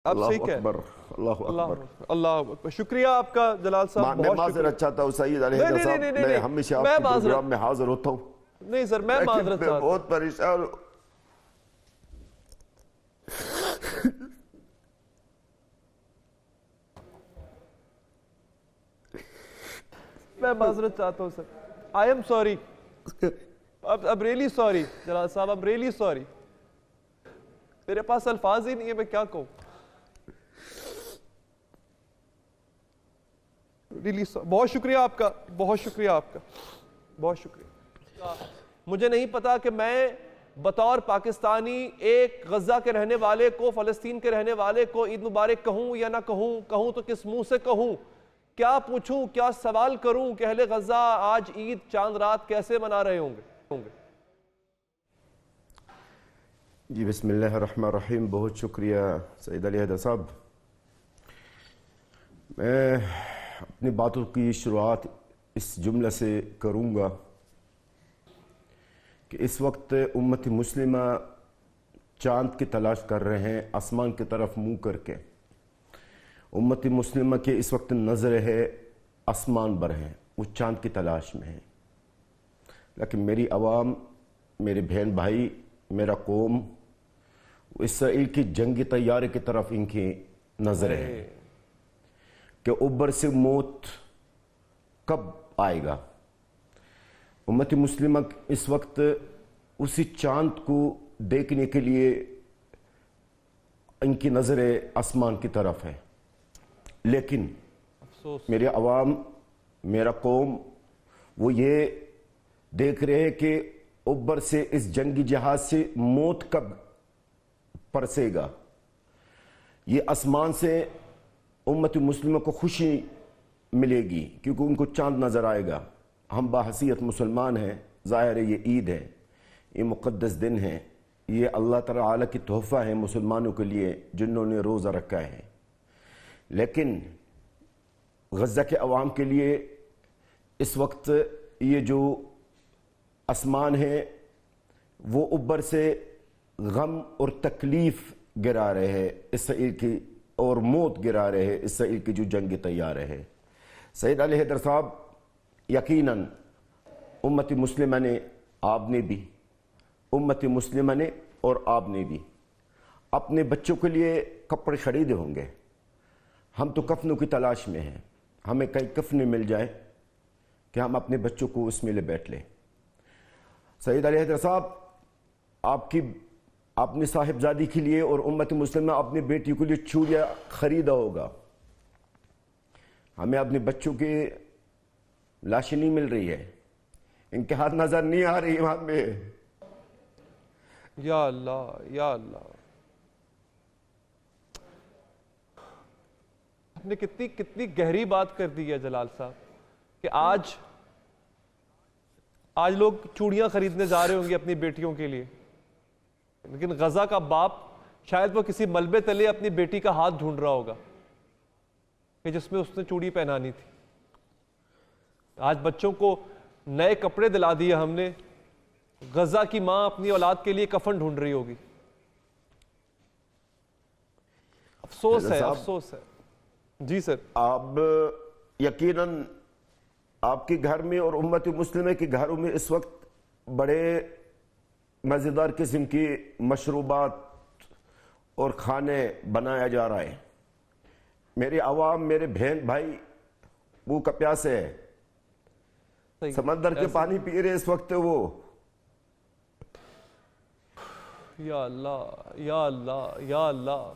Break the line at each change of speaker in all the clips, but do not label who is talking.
آپ
اللہ
صحیح
اکبر، اللہ اکبر،
اللہ اکبر. شکریہ آپ کا جلال صاحب.
میں معذرت چاہتا ہوں سعید علیحدہ صاحب، میں ہمیشہ آپ کے پروگرام میں حاضر ہوتا ہوں.
نہیں سر، میں معذرت چاہتا ہوں.
بہت پریشان ہوں.
میں معذرت چاہتا ہوں سر. I am sorry. اب ریئلی سوری جلال صاحب، اب ریئلی سوری. میرے پاس الفاظ ہی نہیں ہے، میں کیا کہوں. بہت شکریہ آپ کا، بہت شکریہ آپ کا، بہت شکریہ. مجھے نہیں پتا کہ میں بطور پاکستانی ایک غزہ کے رہنے والے کو، فلسطین کے رہنے والے کو عید مبارک کہوں یا نہ کہوں تو کس منہ سے کہوں، کیا پوچھوں، کیا سوال کروں کہ اہل غزہ آج عید چاند رات کیسے منا رہے ہوں گے.
جی بسم اللہ الرحمن الرحیم. بہت شکریہ سعید علیحدہ صاحب. میں اپنی باتوں کی شروعات اس جملے سے کروں گا کہ اس وقت امت مسلمہ چاند کی تلاش کر رہے ہیں، آسمان کی طرف منہ کر کے. امت مسلمہ کے اس وقت نظر ہے آسمان پر ہیں، وہ چاند کی تلاش میں ہیں. لیکن میری عوام، میرے بہن بھائی، میرا قوم، اسرائیل کی جنگی طیارے کی طرف ان کی نظر ہے کہ اوپر سے موت کب آئے گا. امت مسلمہ اس وقت اسی چاند کو دیکھنے کے لیے ان کی نظریں آسمان کی طرف ہے. لیکن میرے عوام، میرا قوم، وہ یہ دیکھ رہے ہیں کہ اوپر سے اس جنگی جہاز سے موت کب پرسے گا. یہ آسمان سے امت مسلمہ کو خوشی ملے گی کیونکہ ان کو چاند نظر آئے گا. ہم باحثیت مسلمان ہیں، ظاہر ہے یہ عید ہے، یہ مقدس دن ہے، یہ اللہ تعالیٰ کی تحفہ ہے مسلمانوں کے لیے جنہوں نے روزہ رکھا ہے. لیکن غزہ کے عوام کے لیے اس وقت یہ جو آسمان ہے وہ اوپر سے غم اور تکلیف گرا رہے ہیں اسرائیل کی، اور موت گرا رہے ہیں اسرائیل کی جو جنگی طیارے ہیں. سعید علیحدہ صاحب، یقیناً امت مسلمہ نے، آپ نے بھی، امت مسلمہ نے اور آپ نے بھی اپنے بچوں کے لیے کپڑے خریدے ہوں گے. ہم تو کفنوں کی تلاش میں ہیں، ہمیں کئی کفنیں مل جائیں کہ ہم اپنے بچوں کو اس میں لے بیٹھ لیں. سعید علیحدہ صاحب، آپ نے صاحبزادی کے لیے اور امت مسلمہ اپنی بیٹی کے لیے چوڑیاں خریدا ہوگا. ہمیں اپنے بچوں کی لاشیں نہیں مل رہی ہے، ان کے ہاتھ نظر نہیں آ رہی وہاں میں.
یا اللہ، یا اللہ. آپ نے کتنی گہری بات کر دی ہے جلال صاحب کہ آج لوگ چوڑیاں خریدنے جا رہے ہوں گے اپنی بیٹیوں کے لیے، لیکن غزہ کا باپ شاید وہ کسی ملبے تلے اپنی بیٹی کا ہاتھ ڈھونڈ رہا ہوگا کہ جس میں اس نے چوڑی پہنانی تھی. آج بچوں کو نئے کپڑے دلا دیے ہم نے، غزہ کی ماں اپنی اولاد کے لیے کفن ڈھونڈ رہی ہوگی. افسوس ہے، افسوس ہے. جی سر.
آپ یقیناً آپ کے گھر میں اور امت مسلمہ کے گھروں میں اس وقت بڑے مزیدار قسم کی مشروبات اور کھانے بنایا جا رہا ہے. میرے عوام، میرے بہن بھائی بھوک پیاسے ہیں، سمندر کے پانی پی رہے اس وقت وہ.
یا اللہ، یا اللہ، یا اللہ.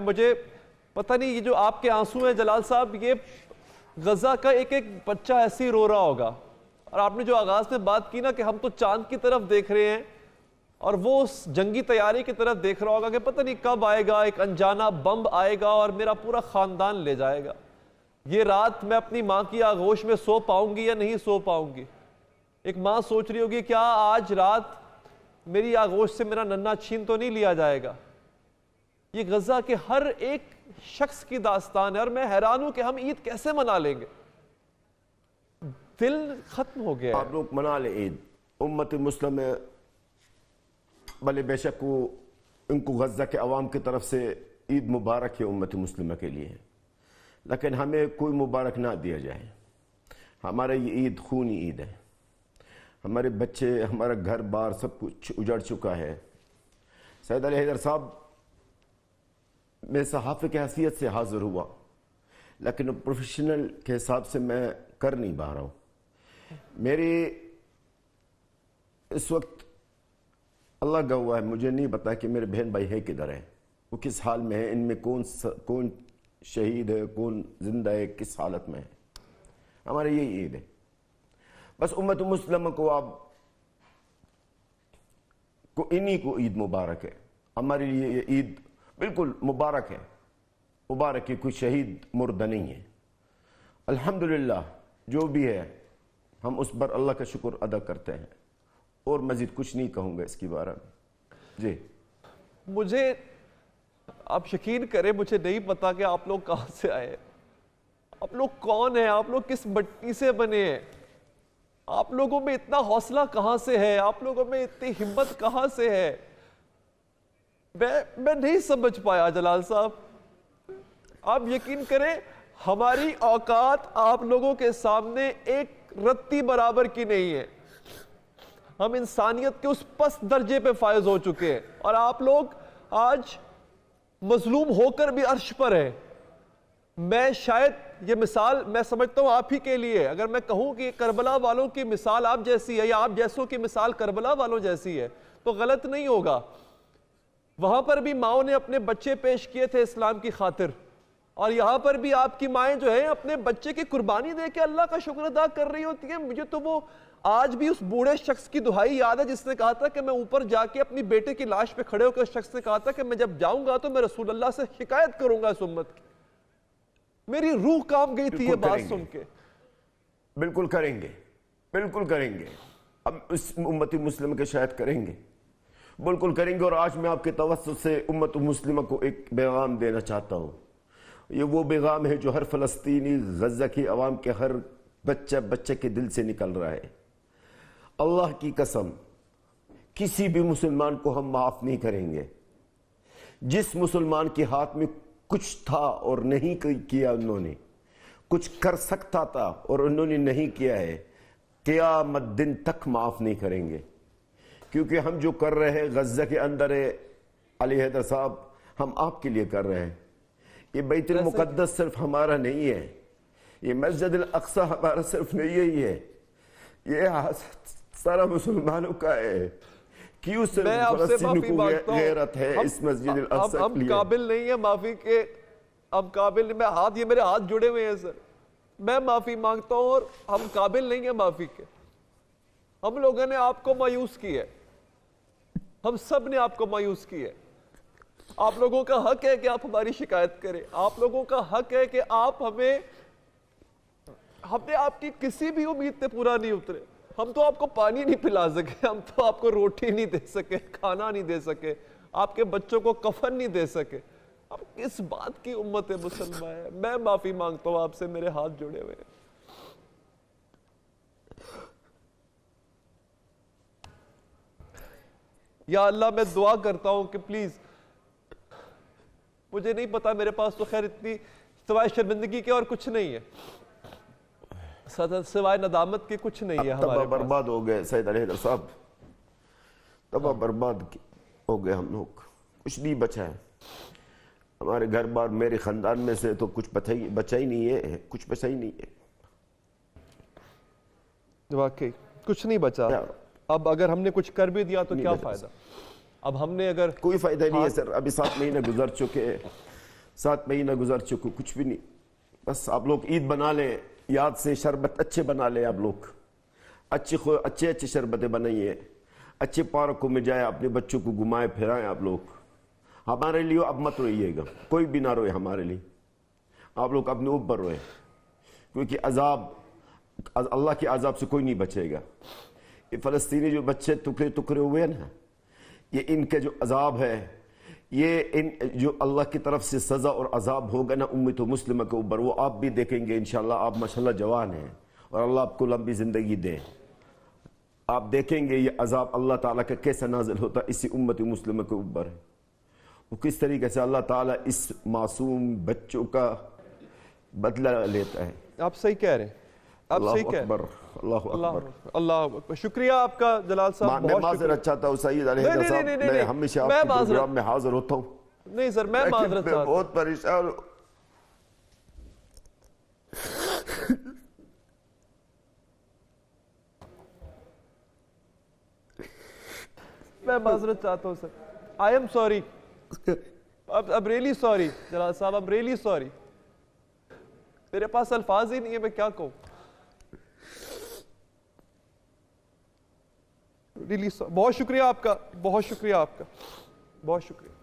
مجھے پتہ نہیں یہ جو آپ کے آنسو ہیں جلال صاحب، یہ غزہ کا ایک بچہ ایسی رو رہا ہوگا. اور آپ نے جو آغاز میں بات کی نا کہ ہم تو چاند کی طرف دیکھ رہے ہیں اور وہ اس جنگی تیاری کی طرف دیکھ رہا ہوگا کہ پتہ نہیں کب آئے گا، ایک انجانہ بم آئے گا اور میرا پورا خاندان لے جائے گا. یہ رات میں اپنی ماں کی آغوش میں سو پاؤں گی یا نہیں سو پاؤں گی. ایک ماں سوچ رہی ہوگی کیا آج رات میری آغوش سے میرا ننھا چھین تو نہیں لیا جائے گا. یہ غزہ کے ہر ایک شخص کی داستان ہے اور میں حیران ہوں کہ ہم عید کیسے منا لیں گے. دل ختم ہو گیا ہے.
آپ لوگ منا لیں عید. امت مسلم بھلے بے شک ان کو غزہ کے عوام کی طرف سے عید مبارک ہے امت مسلمہ کے لیے، لیکن ہمیں کوئی مبارک نہ دیا جائے۔ ہمارا یہ عید خونی عید ہے، ہمارے بچے، ہمارا گھر بار سب کچھ اجڑ چکا ہے۔ سید علی حیدر صاحب میں صحافی کی حیثیت سے حاضر ہوا، لیکن پروفیشنل کے حساب سے میں کر نہیں پا رہا ہوں۔ میری اس وقت اللہ گواہ ہے، مجھے نہیں پتا کہ میرے بہن بھائی ہے کدھر ہے، وہ کس حال میں ہے، ان میں کون شہید ہے، کون زندہ ہے، کس حالت میں ہے۔ ہمارے یہی عید ہے۔ بس امت مسلمہ کو آپ کو انہی کو عید مبارک ہے۔ ہمارے لیے یہ عید بالکل مبارک ہے، مبارک ہے، کوئی شہید مردہ نہیں ہے۔ الحمدللہ جو بھی ہے ہم اس پر اللہ کا شکر ادا کرتے ہیں، اور مزید کچھ نہیں کہوں گا اس کے بارے میں۔ جی
مجھے آپ یقین کریں، مجھے نہیں پتا کہ آپ لوگ کہاں سے آئے، آپ لوگ کون ہیں، آپ لوگ کس مٹی سے بنے ہیں، آپ لوگوں میں اتنا حوصلہ کہاں سے ہے، آپ لوگوں میں اتنی ہمت کہاں سے ہے۔ میں نہیں سمجھ پایا جلال صاحب۔ آپ یقین کریں ہماری اوقات آپ لوگوں کے سامنے ایک رتی برابر کی نہیں ہے۔ ہم انسانیت کے اس پست درجے پہ فائز ہو چکے ہیں، اور آپ لوگ آج مظلوم ہو کر بھی عرش پر ہیں۔ میں شاید یہ مثال میں سمجھتا ہوں آپ ہی کے لیے، اگر میں کہوں کہ کربلا والوں کی مثال آپ جیسی ہے، یا آپ جیسوں کی مثال کربلا والوں جیسی ہے، تو غلط نہیں ہوگا۔ وہاں پر بھی ماؤں نے اپنے بچے پیش کیے تھے اسلام کی خاطر، اور یہاں پر بھی آپ کی مائیں جو ہیں اپنے بچے کی قربانی دے کے اللہ کا شکر ادا کر رہی ہوتی ہیں۔ مجھے تو وہ آج بھی اس بوڑھے شخص کی دہائی یاد ہے جس نے کہا تھا کہ میں اوپر جا کے اپنی بیٹے کی لاش پہ کھڑے ہو کے اس شخص نے کہا تھا کہ میں جب جاؤں گا تو میں رسول اللہ سے شکایت کروں گا اس امت کی۔ میری روح کام گئی تھی یہ بات سن کے۔
بالکل کریں گے، بالکل کریں گے، اب اس امت مسلمہ کے شاید کریں گے، بالکل کریں گے۔ اور آج میں آپ کے توسط سے امت مسلمہ کو ایک پیغام دینا چاہتا ہوں۔ یہ وہ پیغام ہے جو ہر فلسطینی، غزہ کی عوام کے ہر بچے کے دل سے نکل رہا ہے۔ اللہ کی قسم کسی بھی مسلمان کو ہم معاف نہیں کریں گے۔ جس مسلمان کے ہاتھ میں کچھ تھا اور نہیں کیا، انہوں نے کچھ کر سکتا تھا اور انہوں نے نہیں کیا ہے، قیامت دن تک معاف نہیں کریں گے۔ کیونکہ ہم جو کر رہے ہیں غزہ کے اندر ہے علی حیدر صاحب، ہم آپ کے لیے کر رہے ہیں۔ یہ بیت المقدس صرف ہمارا نہیں ہے، یہ مسجد الاقصی ہمارا صرف نہیں ہے، یہ سارا مسلمانوں کا ہے۔ کیوں صرف فلسطینی کو غیرت ہے اس مسجد الاقصی کے لیے؟
ہم قابل نہیں ہیں معافی کے، ہم قابل نہیں، یہ میرے ہاتھ جڑے ہوئے ہیں سر، میں معافی مانگتا ہوں، اور ہم قابل نہیں ہیں معافی کے۔ ہم لوگوں نے آپ کو مایوس کیا ہے، ہم سب نے آپ کو مایوس کیا ہے۔ آپ لوگوں کا حق ہے کہ آپ ہماری شکایت کریں، آپ لوگوں کا حق ہے کہ آپ ہم نے آپ کی کسی بھی امید پہ پورا نہیں اترے۔ ہم تو آپ کو پانی نہیں پلا سکے، ہم تو آپ کو روٹی نہیں دے سکے، کھانا نہیں دے سکے، آپ کے بچوں کو کفن نہیں دے سکے۔ اب کس بات کی امت مسلمہ ہے؟ میں معافی مانگتا ہوں آپ سے، میرے ہاتھ جڑے ہوئے ہیں۔ یا اللہ میں دعا کرتا ہوں کہ پلیز، مجھے نہیں پتا، میرے پاس تو خیر اتنی سوائے شرمندگی کے اور کچھ نہیں ہے، سوائے ندامت کے کچھ نہیں ہے ہمارے
تباہ
پاس۔
برباد ہو گئے سید علی حیدر صاحب، تباہ برباد ہو گئے ہم لوگ، کچھ نہیں بچا ہے ہمارے گھر بار، میرے خاندان میں سے تو کچھ بچا ہی نہیں ہے، کچھ بچا ہی نہیں ہے،
واقعی کچھ نہیں بچا۔ اب اگر ہم نے کچھ کر بھی دیا تو کیا فائدہ؟ اب ہم نے اگر
کوئی فائدہ نہیں ہے سر، ابھی 7 مہینہ گزر چکے، 7 مہینہ گزر چکے، کچھ بھی نہیں۔ بس آپ لوگ عید بنا لیں، یاد سے شربت اچھے بنا لیں، آپ لوگ اچھے شربتیں بنائیے، اچھے پارکوں میں جائیں، اپنے بچوں کو گھمائیں پھرائیں۔ آپ لوگ ہمارے لیے اب مت روئیے گا، کوئی بھی نہ روئے ہمارے لیے، آپ لوگ اپنے اوپر روئے، کیونکہ اللہ کے عذاب سے کوئی نہیں بچے گا۔ یہ فلسطینی جو بچے ٹکڑے ہوئے ہیں نا، یہ ان کے جو عذاب ہے، یہ جو اللہ کی طرف سے سزا اور عذاب ہوگا نا امت مسلمہ کے اوپر، وہ آپ بھی دیکھیں گے انشاءاللہ۔ آپ ماشاءاللہ جوان ہیں اور اللہ آپ کو لمبی زندگی دے، آپ دیکھیں گے یہ عذاب اللہ تعالیٰ کا کیسا نازل ہوتا اسی امت مسلمہ کے اوپر۔ وہ کس طریقے سے اللہ تعالیٰ اس معصوم بچوں کا بدلہ لیتا ہے.
آپ صحیح کہہ رہے ہیں, آپ صحیح کہہ رہے ہیں.
اللہ اکبر.
اللہ اکبر. شکریہ آپ کا جلال صاحب,
میں معذرت چاہتا ہوں سید علیحدہ صاحب, میں ہمیشہ آپ کے پروگرام میں حاضر ہوتا ہوں.
نہیں سر, میں معذرت چاہتا ہوں.
بہت پریشان ہوں.
میں معذرت چاہتا ہوں سر. I am sorry. اب ریئلی سوری جلال صاحب, اب ریئلی سوری. میرے پاس الفاظ ہی نہیں ہے, میں کیا کہوں. ریئلی بہت شکریہ آپ کا, بہت شکریہ آپ کا, بہت شکریہ.